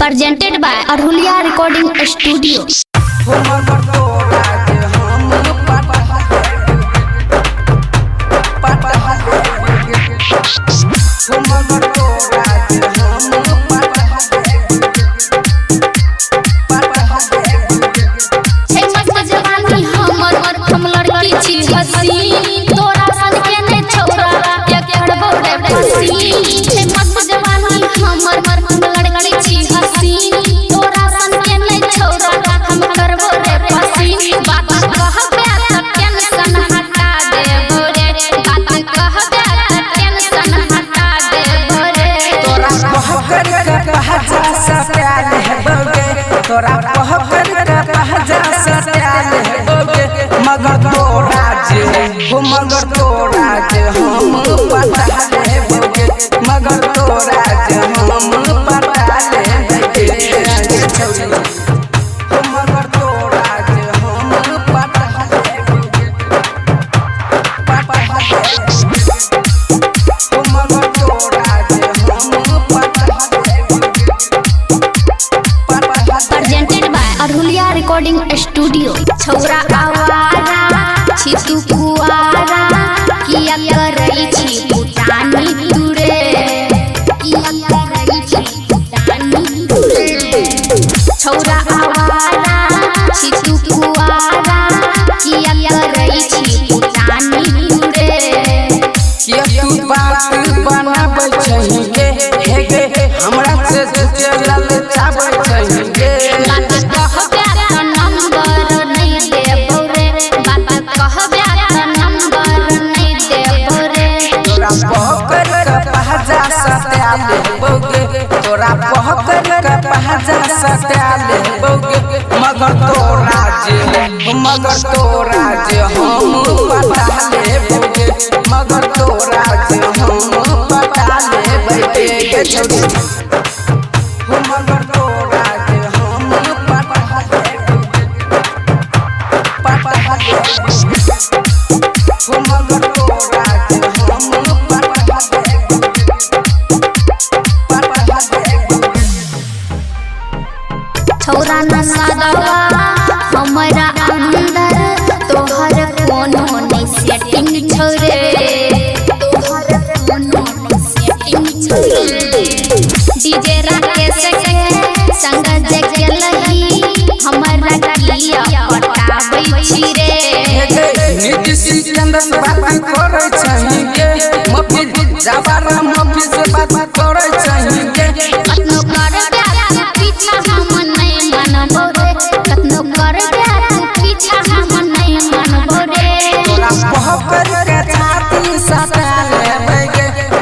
presented by Arhulia Recording Studio. तोरा पहकर का पहजा सत्याल होगे मगर तोरा जे मगर तोरा जे हम पता ले होगे मगर तोरा जे हम पता ले होगे मगर तोरा जे हम पता ले होगे पापा मगर तोरा जे हम पता ले Arhulia Recording Studio. छौरा आवारा छितु कुआरा किया करई छी पुटानी तुरे किया करई छी पुटानी तुरे छौरा आवारा छितु कुआरा किया करई छी पुटानी तुरे किया तू बात बनाबै छही के हेगे हमरा से चलल चाबै छही के तोरा पहकर का पहजा सत्याल होगे मगर तोरा जे हम पता ले होगे मगर तोरा जे हम पता ले बैठे के छोड़ी मगर तोरा जे हम पता ले होगे पता ले मगर तोरा जे हम पता ले छौरा नशा दवा हमारा अंदर तोहर कोनो नहीं सेटिंग छोरे तोहर कोनो नहीं सेटिंग छोरे डीजे राकेश के संग जगे लही हमारा किया पटाबै छी रे निजी चंदन बात करे छही के मफी जाबारा मफी से बात करे छही के कतनो कर पीछा हम नहीं मानबो रे कतनो कर पीछा हम नहीं मानबो रे तोरा पहकर के छाती सता लेबे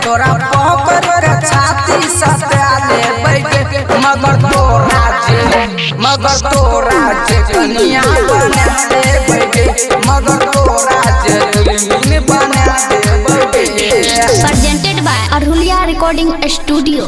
तोरा पहकर के छाती सता लेबे मगर तोरा जे कन्या बना देबे मगर तोरा जे दुल्हन बना देबे presented by Arhulia Recording Studio.